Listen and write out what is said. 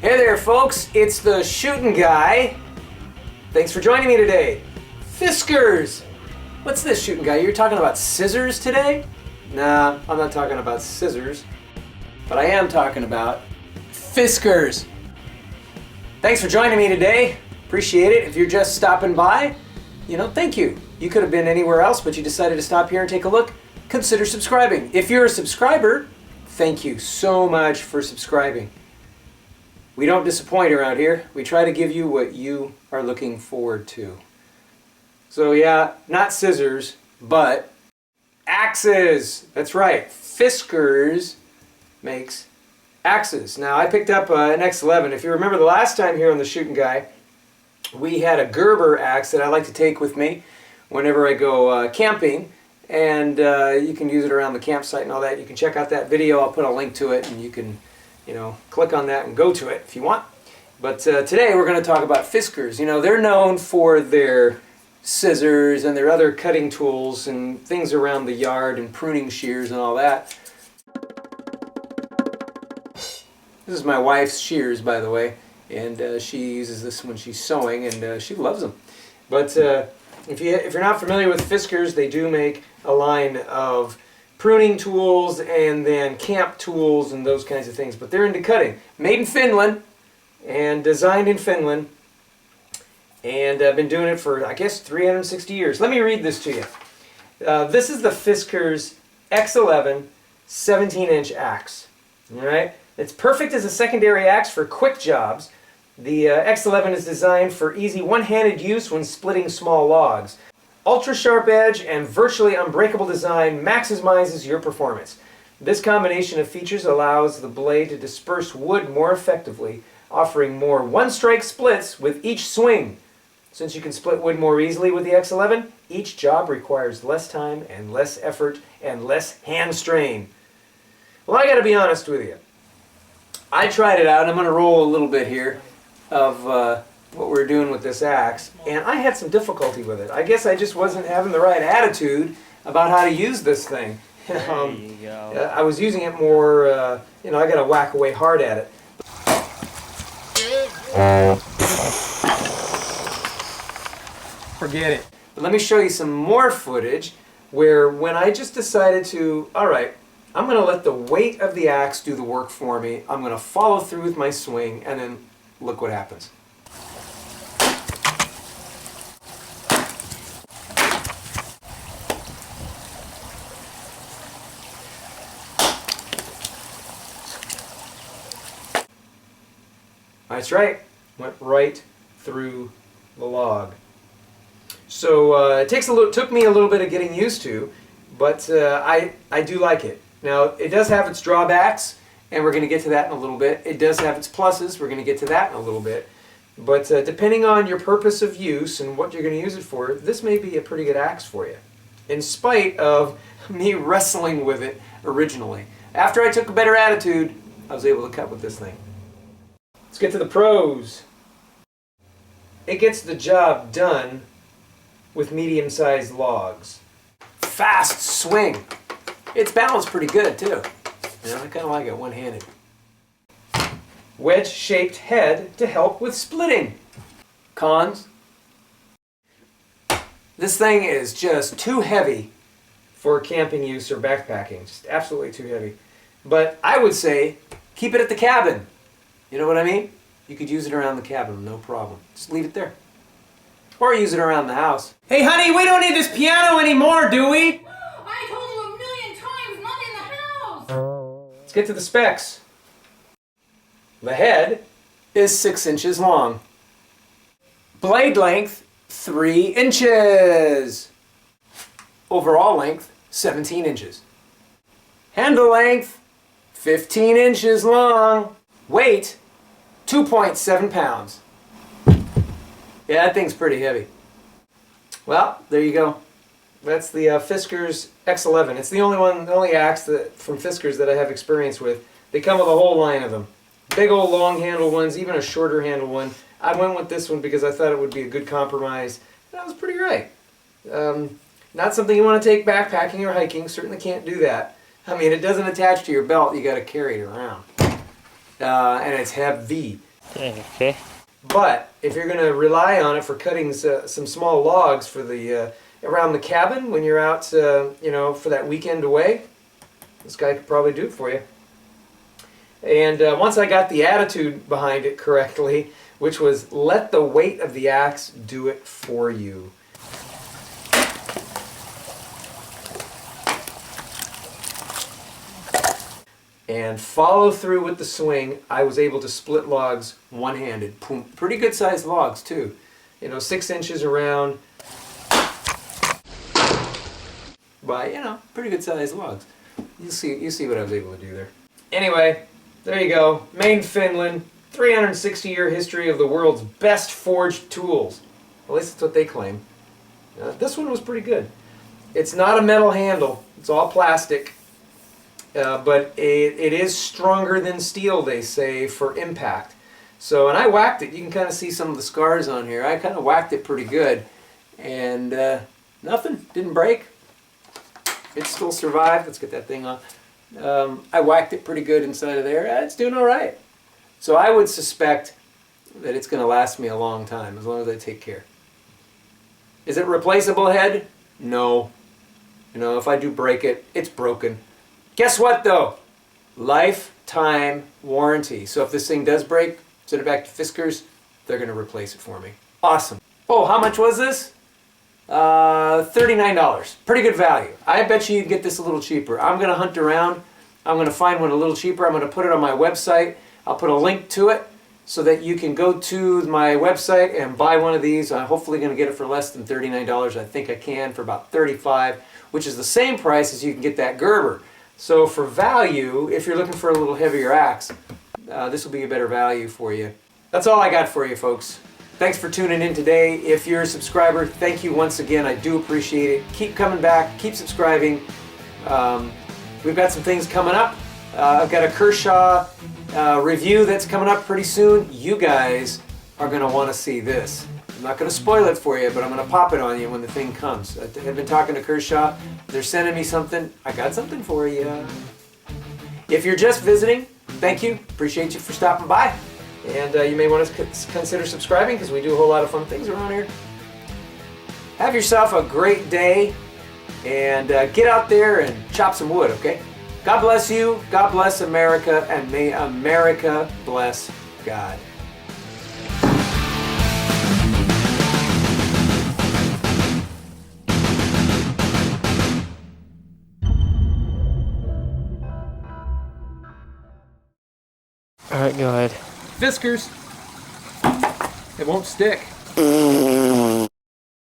Hey there folks, it's the shooting guy. Thanks for joining me today. Fiskars! What's this, shooting guy? You're talking about scissors today? Nah, I'm not talking about scissors. But I am talking about Fiskars. Thanks for joining me today. Appreciate it. If you're just stopping by, thank you. You could have been anywhere else, but you decided to stop here and take a look. Consider subscribing. If you're a subscriber, thank you so much for subscribing. We don't disappoint around here. We try to give you what you are looking forward to. So yeah, not scissors, but axes. That's right. Fiskars makes axes. Now I picked up an X11. If you remember the last time here on the Shooting Guy, we had a Gerber axe that I like to take with me whenever I go camping. And you can use it around the campsite and all that. You can check out that video. I'll put a link to it and you can click on that and go to it if you want. But today we're going to talk about Fiskars. They're known for their scissors and their other cutting tools and things around the yard and pruning shears and all that. This is my wife's shears, by the way, and she uses this when she's sewing, and she loves them. But if you're not familiar with Fiskars, they do make a line of pruning tools and then camp tools and those kinds of things. But they're into cutting. Made in Finland and designed in Finland. And I've been doing it for, I guess, 360 years. Let me read this to you. This is the Fiskars X11 17-inch axe. All right? It's perfect as a secondary axe for quick jobs. The X11 is designed for easy one-handed use when splitting small logs. Ultra-sharp edge and virtually unbreakable design maximizes your performance. This combination of features allows the blade to disperse wood more effectively, offering more one-strike splits with each swing. Since you can split wood more easily with the X11, each job requires less time and less effort and less hand strain. Well, I gotta be honest with you. I tried it out, and I'm gonna roll a little bit here of what we're doing with this axe, and I had some difficulty with it. I guess I just wasn't having the right attitude about how to use this thing. I was using it more, I gotta whack away hard at it. Forget it. But let me show you some more footage where when I just decided to, alright, I'm going to let the weight of the axe do the work for me. I'm going to follow through with my swing, and then look what happens. That's right. Went right through the log. So it took me a little bit of getting used to, but I do like it. Now, it does have its drawbacks, and we're going to get to that in a little bit. It does have its pluses. We're going to get to that in a little bit. But depending on your purpose of use and what you're going to use it for, this may be a pretty good axe for you, in spite of me wrestling with it originally. After I took a better attitude, I was able to cut with this thing. Let's get to the pros. It gets the job done with medium-sized logs. Fast swing. It's balanced pretty good too. I kind of like it one-handed. Wedge-shaped head to help with splitting. Cons. This thing is just too heavy for camping use or backpacking. Just absolutely too heavy. But I would say keep it at the cabin. You know what I mean? You could use it around the cabin, no problem. Just leave it there. Or use it around the house. Hey honey, we don't need this piano anymore, do we? I told you a million times, not in the house! Let's get to the specs. The head is 6 inches long. Blade length, 3 inches. Overall length, 17 inches. Handle length, 15 inches long. Weight, 2.7 pounds. Yeah, that thing's pretty heavy. Well, there you go. That's the Fiskars X11. It's the only axe from Fiskars that I have experience with. They come with a whole line of them. Big old long handle ones, even a shorter handle one. I went with this one because I thought it would be a good compromise. That was pretty great. Not something you want to take backpacking or hiking. Certainly can't do that. I mean, it doesn't attach to your belt. You got to carry it around. And it's heavy. Okay. But if you're going to rely on it for cutting some small logs for the around the cabin when you're out, you know, for that weekend away, this guy could probably do it for you. And once I got the attitude behind it correctly, which was let the weight of the axe do it for you. And follow through with the swing, I was able to split logs one-handed. Pretty good sized logs too. You know, 6 inches around. But, you know, pretty good sized logs. You see what I was able to do there. Anyway, there you go. Maine, Finland. 360-year history of the world's best forged tools. At least that's what they claim. This one was pretty good. It's not a metal handle. It's all plastic. But it is stronger than steel, they say, for impact. So, and I whacked it. You can kind of see some of the scars on here. I kind of whacked it pretty good. And nothing. Didn't break. It still survived. Let's get that thing on. I whacked it pretty good inside of there. It's doing all right. So I would suspect that it's going to last me a long time, as long as I take care. Is it replaceable head? No. You know, if I do break it, it's broken. Guess what though? Lifetime warranty. So if this thing does break, send it back to Fiskars, they're going to replace it for me. Awesome. Oh, how much was this? $39. Pretty good value. I bet you can get this a little cheaper. I'm going to hunt around. I'm going to find one a little cheaper. I'm going to put it on my website. I'll put a link to it so that you can go to my website and buy one of these. I'm hopefully going to get it for less than $39. I think I can for about $35, which is the same price as you can get that Gerber. So for value, if you're looking for a little heavier axe, this will be a better value for you. That's all I got for you, folks. Thanks for tuning in today. If you're a subscriber, thank you once again. I do appreciate it. Keep coming back. Keep subscribing. We've got some things coming up. I've got a Kershaw review that's coming up pretty soon. You guys are going to want to see this. I'm not going to spoil it for you, but I'm going to pop it on you when the thing comes. I've been talking to Kershaw. They're sending me something. I got something for you. If you're just visiting, thank you. Appreciate you for stopping by. And you may want to consider subscribing because we do a whole lot of fun things around here. Have yourself a great day and get out there and chop some wood, okay? God bless you, God bless America, and may America bless God. Alright, go ahead. Fiskars. It won't stick.